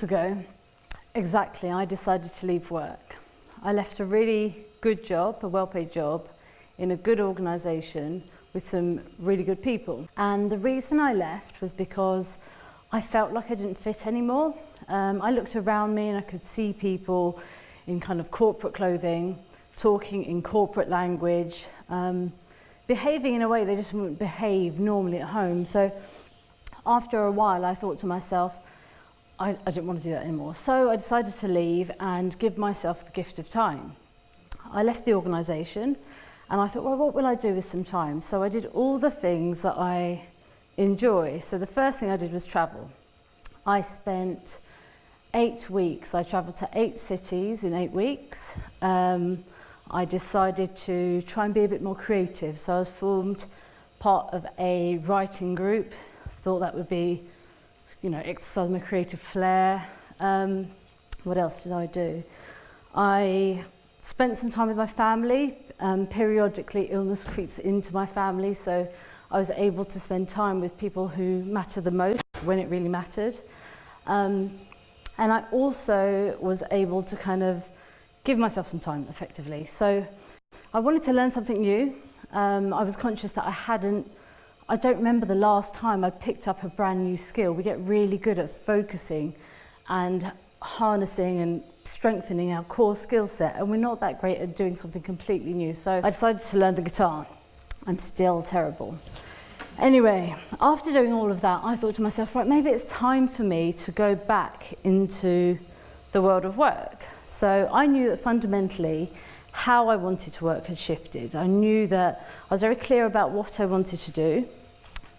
ago, exactly, I decided to leave work. I left a really good job, a well-paid job, in a good organisation with some really good people. And the reason I left was because I felt like I didn't fit anymore. I looked around me and I could see people in kind of corporate clothing, talking in corporate language, behaving in a way they just wouldn't behave normally at home. So after a while, I thought to myself, I didn't want to do that anymore. So I decided to leave and give myself the gift of time. I left the organisation and I thought, well, what will I do with some time? So I did all the things that I enjoy. So the first thing I did was travel. I spent 8 weeks. I travelled to 8 cities in 8 weeks. I decided to try and be a bit more creative. So I was formed part of a writing group. Thought that would be, exercise my creative flair. What else did I do? I spent some time with my family. Periodically, illness creeps into my family, so I was able to spend time with people who matter the most when it really mattered. And I also was able to kind of give myself some time, effectively. So I wanted to learn something new. I was conscious that I don't remember the last time I picked up a brand new skill. We get really good at focusing and harnessing and strengthening our core skill set, and we're not that great at doing something completely new. So I decided to learn the guitar. I'm still terrible. Anyway, after doing all of that, I thought to myself, right, maybe it's time for me to go back into the world of work. So I knew that fundamentally how I wanted to work had shifted. I knew that I was very clear about what I wanted to do,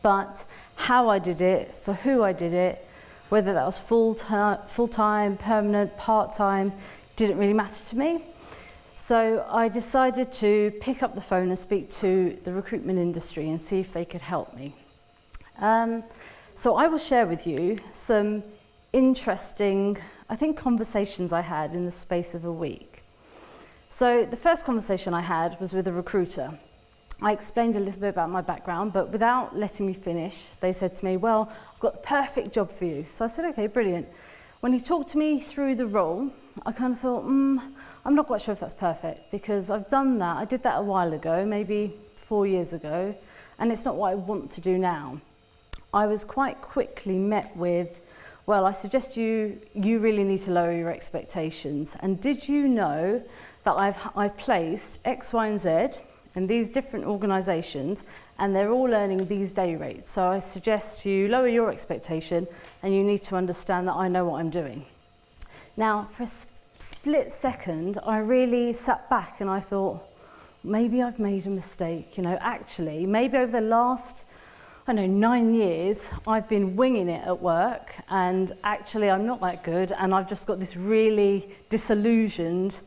but how I did it, for who I did it, whether that was full-time, permanent, part-time, didn't really matter to me. So I decided to pick up the phone and speak to the recruitment industry and see if they could help me. So I will share with you some interesting, I think, conversations I had in the space of a week. So the first conversation I had was with a recruiter. I explained a little bit about my background, but without letting me finish, they said to me, well, I've got the perfect job for you. So I said, okay, brilliant. When he talked to me through the role, I kind of thought, I'm not quite sure if that's perfect, because I've done that. I did that a while ago, maybe 4 years ago, and it's not what I want to do now. I was quite quickly met with, well, I suggest you really need to lower your expectations. And did you know that I've placed X, Y, and Z in these different organisations, and they're all earning these day rates. So I suggest you lower your expectation, and you need to understand that I know what I'm doing. Now, for a split second, I really sat back and I thought, maybe I've made a mistake. Actually, maybe over the last, 9 years, I've been winging it at work, and actually I'm not that good, and I've just got this really disillusioned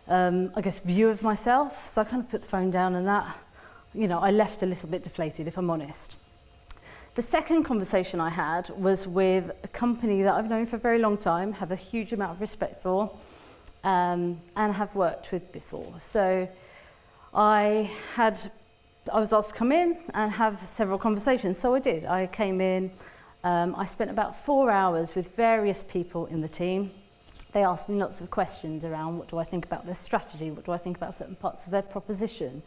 view of myself. So I kind of put the phone down, and that, I left a little bit deflated, if I'm honest. The second conversation I had was with a company that I've known for a very long time, have a huge amount of respect for, and have worked with before. So I was asked to come in and have several conversations, so I did. I came in, I spent about 4 hours with various people in the team. They asked me lots of questions around what do I think about their strategy, what do I think about certain parts of their proposition.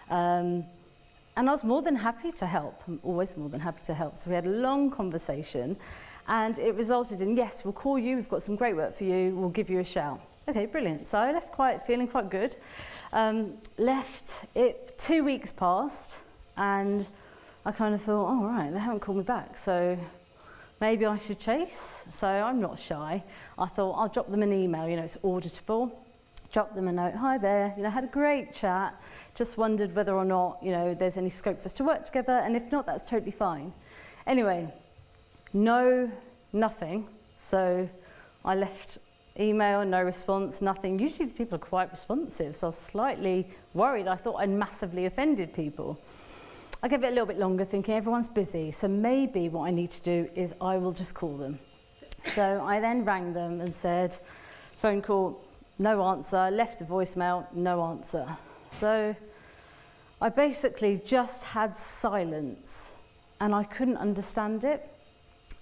And I was more than happy to help. I'm always more than happy to help. So we had a long conversation, and it resulted in, yes, we'll call you, we've got some great work for you, we'll give you a shout. Okay, brilliant. So I left feeling quite good. Left it, 2 weeks passed, and I kind of thought, oh, right, they haven't called me back, so maybe I should chase. So I'm not shy. I thought I'll drop them an email, it's auditable. Drop them a note, hi there, had a great chat, just wondered whether or not, there's any scope for us to work together, and if not, that's totally fine. Anyway, nothing. So I left email, no response, nothing. Usually these people are quite responsive, so I was slightly worried. I thought I'd massively offended people. I gave it a little bit longer, thinking everyone's busy, so maybe what I need to do is I will just call them. So I then rang them and said, phone call, no answer, left a voicemail, no answer. So I basically just had silence, and I couldn't understand it.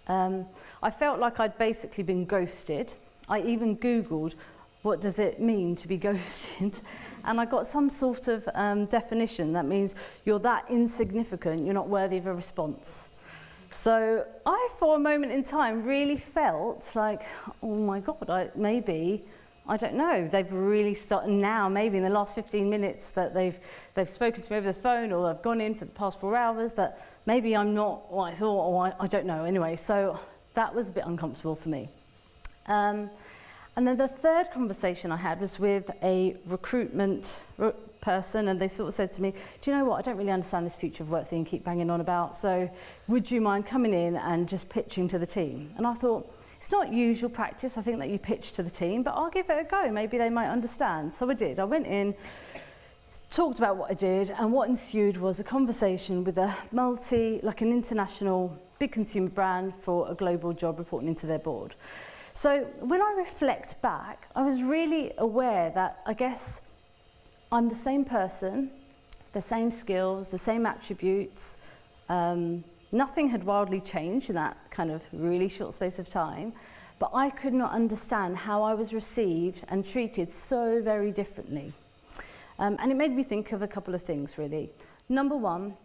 I felt like I'd basically been ghosted. I even Googled, what does it mean to be ghosted? And I got some sort of definition that means you're that insignificant, you're not worthy of a response. So I, for a moment in time, really felt like, oh my God, I don't know, they've really started now, maybe in the last 15 minutes that they've spoken to me over the phone, or I've gone in for the past 4 hours, that maybe I'm not what I thought, or I don't know. Anyway, so that was a bit uncomfortable for me. And then the third conversation I had was with a recruitment person, and they sort of said to me, do you know what, I don't really understand this future of work thing you keep banging on about, so would you mind coming in and just pitching to the team? And I thought, it's not usual practice, I think, that you pitch to the team, but I'll give it a go, maybe they might understand. So I did. I went in, talked about what I did, and what ensued was a conversation with an international big consumer brand for a global job reporting into their board. So when I reflect back, I was really aware that I guess I'm the same person, the same skills, the same attributes. Nothing had wildly changed in that kind of really short space of time, but I could not understand how I was received and treated so very differently. And it made me think of a couple of things, really. Number one,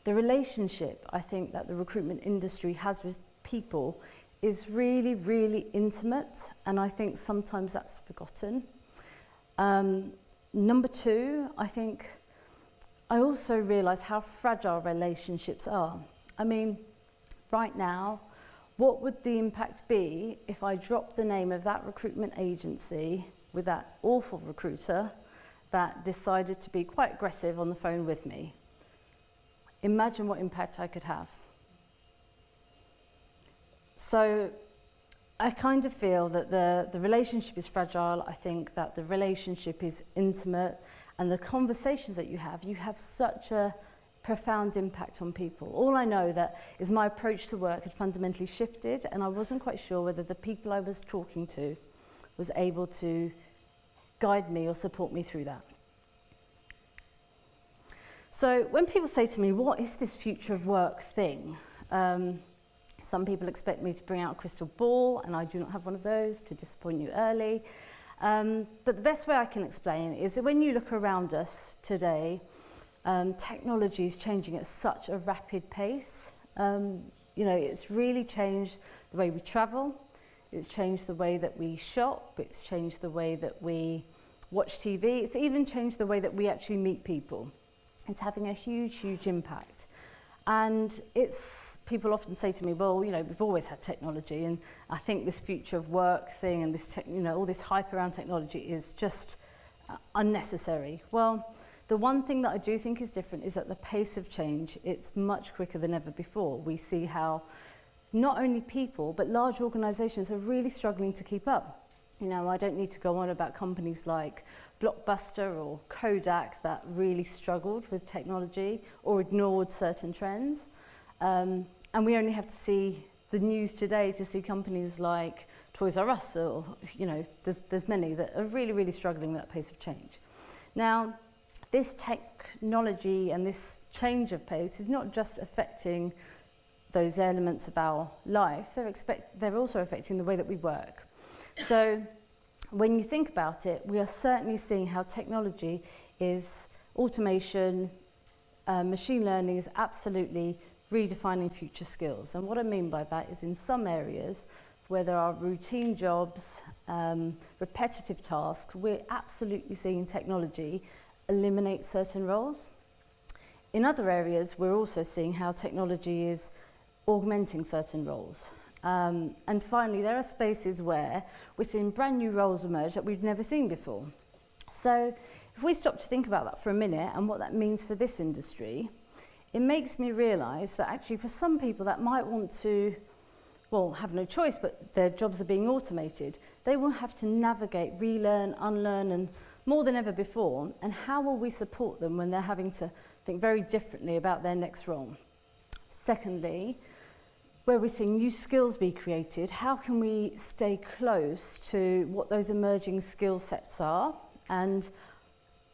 the relationship I think that the recruitment industry has with people is really, really intimate, and I think sometimes that's forgotten. Number two, I think I also realise how fragile relationships are. I mean, right now, what would the impact be if I dropped the name of that recruitment agency with that awful recruiter that decided to be quite aggressive on the phone with me? Imagine what impact I could have. So I kind of feel that the relationship is fragile. I think that the relationship is intimate, and the conversations that you have such a profound impact on people. All I know that is my approach to work had fundamentally shifted, and I wasn't quite sure whether the people I was talking to was able to guide me or support me through that. So when people say to me, what is this future of work thing? Some people expect me to bring out a crystal ball, and I do not have one of those, to disappoint you early. But the best way I can explain is that when you look around us today, technology is changing at such a rapid pace. It's really changed the way we travel, it's changed the way that we shop, it's changed the way that we watch TV, it's even changed the way that we actually meet people. It's having a huge, huge impact. And people often say to me, well, we've always had technology, and I think this future of work thing and this, all this hype around technology is just unnecessary. Well, the one thing that I do think is different is that the pace of change, it's much quicker than ever before. We see how not only people, but large organisations are really struggling to keep up. I don't need to go on about companies like Blockbuster or Kodak that really struggled with technology or ignored certain trends. And we only have to see the news today to see companies like Toys R Us, or, there's many that are really, really struggling with that pace of change. Now, this technology and this change of pace is not just affecting those elements of our life, they're also affecting the way that we work. So when you think about it, we are certainly seeing how technology is automation, machine learning is absolutely redefining future skills. And what I mean by that is in some areas where there are routine jobs, repetitive tasks, we're absolutely seeing technology eliminate certain roles. In other areas, we're also seeing how technology is augmenting certain roles. And finally, there are spaces where we're seeing brand new roles emerge that we've never seen before. So if we stop to think about that for a minute and what that means for this industry, it makes me realise that actually for some people that might want to, have no choice, but their jobs are being automated, they will have to navigate, relearn, unlearn, and more than ever before. And how will we support them when they're having to think very differently about their next role? Secondly, where we're seeing new skills be created, how can we stay close to what those emerging skill sets are? And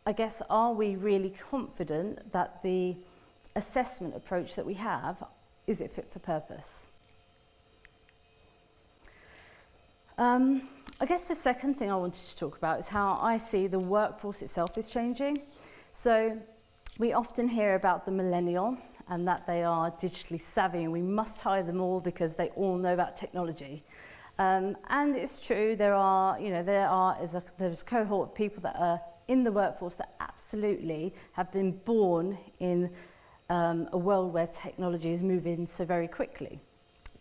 I guess, are we really confident that the assessment approach that we have, is it fit for purpose? I guess the second thing I wanted to talk about is how I see the workforce itself is changing. So we often hear about the millennial and that they are digitally savvy and we must hire them all because they all know about technology. And it's true, there's a cohort of people that are in the workforce that absolutely have been born in a world where technology is moving so very quickly.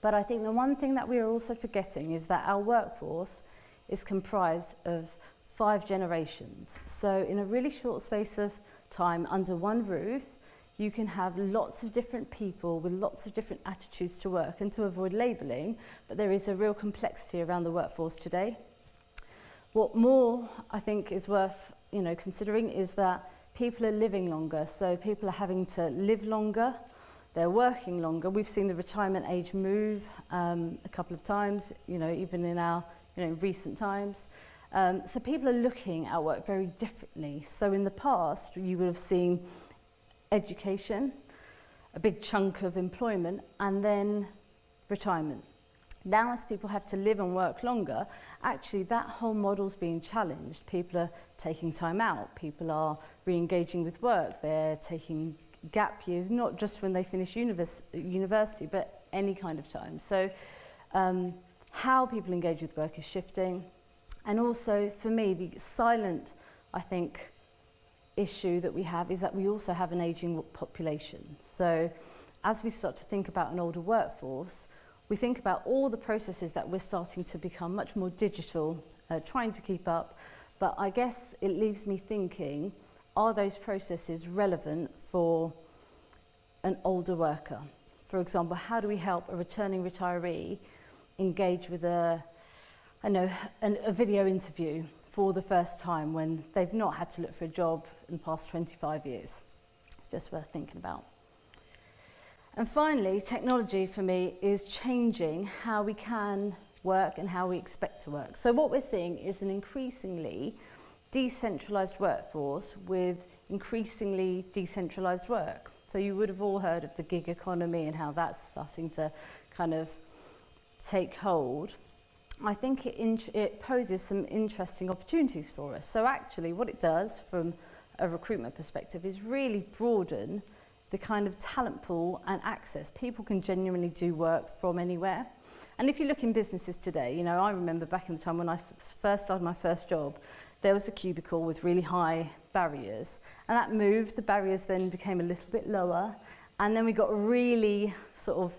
But I think the one thing that we are also forgetting is that our workforce is comprised of 5 generations. So in a really short space of time under one roof, you can have lots of different people with lots of different attitudes to work, and to avoid labelling, but there is a real complexity around the workforce today. What more I think is worth considering is that people are living longer, so people are having to live longer, they're working longer. We've seen the retirement age move a couple of times, even in our recent times. So people are looking at work very differently. So in the past, you would have seen education, a big chunk of employment, and then retirement. Now, as people have to live and work longer, actually that whole model's being challenged. People are taking time out, people are re-engaging with work, they're taking gap years, not just when they finish university, but any kind of time. So how people engage with work is shifting. And also, for me, the silent, I think, issue that we have is that we also have an ageing population. So as we start to think about an older workforce, we think about all the processes that we're starting to become much more digital, trying to keep up. But I guess it leaves me thinking, are those processes relevant for an older worker? For example, how do we help a returning retiree engage with a video interview for the first time when they've not had to look for a job in the past 25 years? It's just worth thinking about. And finally, technology for me is changing how we can work and how we expect to work. So what we're seeing is an increasingly decentralized workforce with increasingly decentralized work. So you would have all heard of the gig economy and how that's starting to kind of take hold. I think it poses some interesting opportunities for us. So actually what it does from a recruitment perspective is really broaden the kind of talent pool and access. People can genuinely do work from anywhere. And if you look in businesses today, I remember back in the time when I first started my first job, there was a cubicle with really high barriers. And that moved, the barriers then became a little bit lower. And then we got really sort of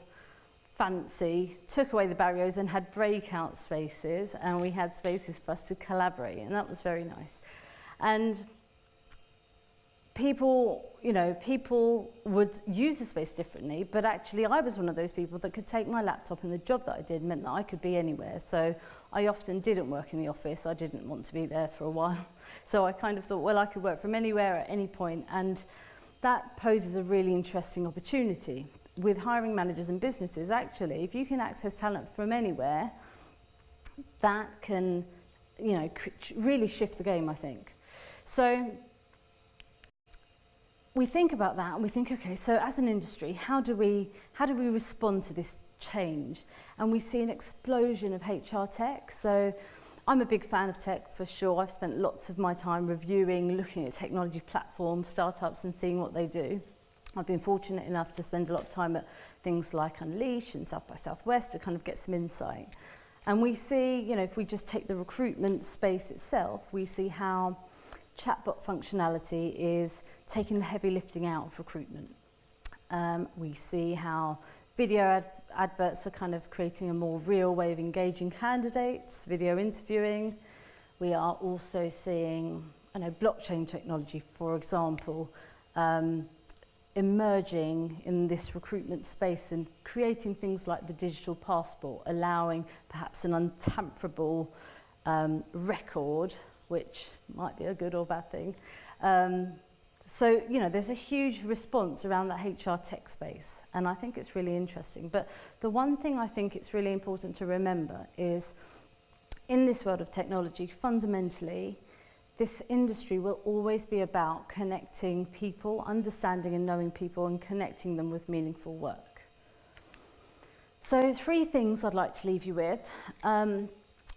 fancy, took away the barriers and had breakout spaces, and we had spaces for us to collaborate, and that was very nice. And people would use the space differently, but actually I was one of those people that could take my laptop, and the job that I did meant that I could be anywhere. So I often didn't work in the office. I didn't want to be there for a while. So I kind of thought, well, I could work from anywhere at any point, and that poses a really interesting opportunity. With hiring managers and businesses, actually, if you can access talent from anywhere, that can, really shift the game, I think. So we think about that and we think, okay, so as an industry, how do we respond to this change? And we see an explosion of HR tech. So I'm a big fan of tech for sure. I've spent lots of my time reviewing, looking at technology platforms, startups, and seeing what they do. I've been fortunate enough to spend a lot of time at things like Unleash and South by Southwest to kind of get some insight. And we see, if we just take the recruitment space itself, we see how chatbot functionality is taking the heavy lifting out of recruitment. We see how video adverts are kind of creating a more real way of engaging candidates, video interviewing. We are also seeing, blockchain technology, for example, emerging in this recruitment space and creating things like the digital passport, allowing perhaps an untamperable record, which might be a good or bad thing. So, there's a huge response around that HR tech space, and I think it's really interesting. But the one thing I think it's really important to remember is, in this world of technology, fundamentally, this industry will always be about connecting people, understanding and knowing people, and connecting them with meaningful work. So 3 things I'd like to leave you with.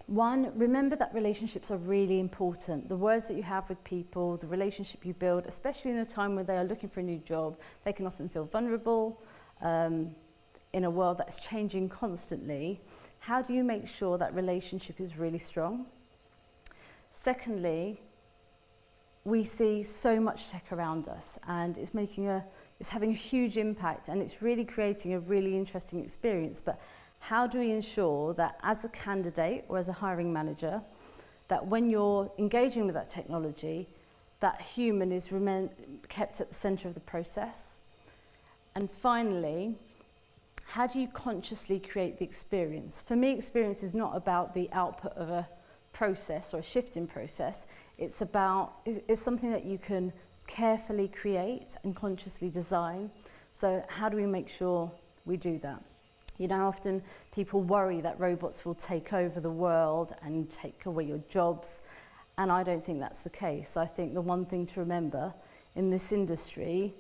One, remember that relationships are really important. The words that you have with people, the relationship you build, especially in a time where they are looking for a new job, they can often feel vulnerable in a world that's changing constantly. How do you make sure that relationship is really strong? Secondly, we see so much tech around us, and it's having a huge impact, and it's really creating a really interesting experience. But how do we ensure that as a candidate or as a hiring manager, that when you're engaging with that technology, that human is kept at the centre of the process? And finally, how do you consciously create the experience? For me, experience is not about the output of a process or a shift in process. It's something that you can carefully create and consciously design. So how do we make sure we do that? You know, often people worry that robots will take over the world and take away your jobs, and I don't think that's the case. I think the one thing to remember in this industry,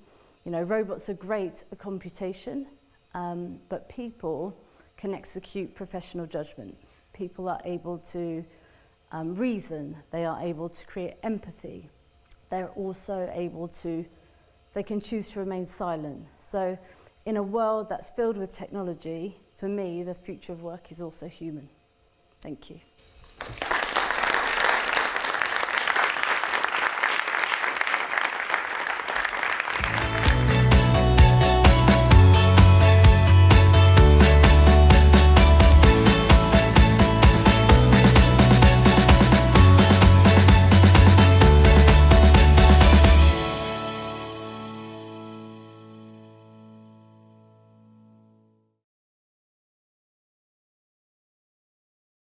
you know, robots are great at computation, but people can execute professional judgment. People are able to reason, they are able to create empathy. They're also they can choose to remain silent. So in a world that's filled with technology, for me, the future of work is also human. Thank you.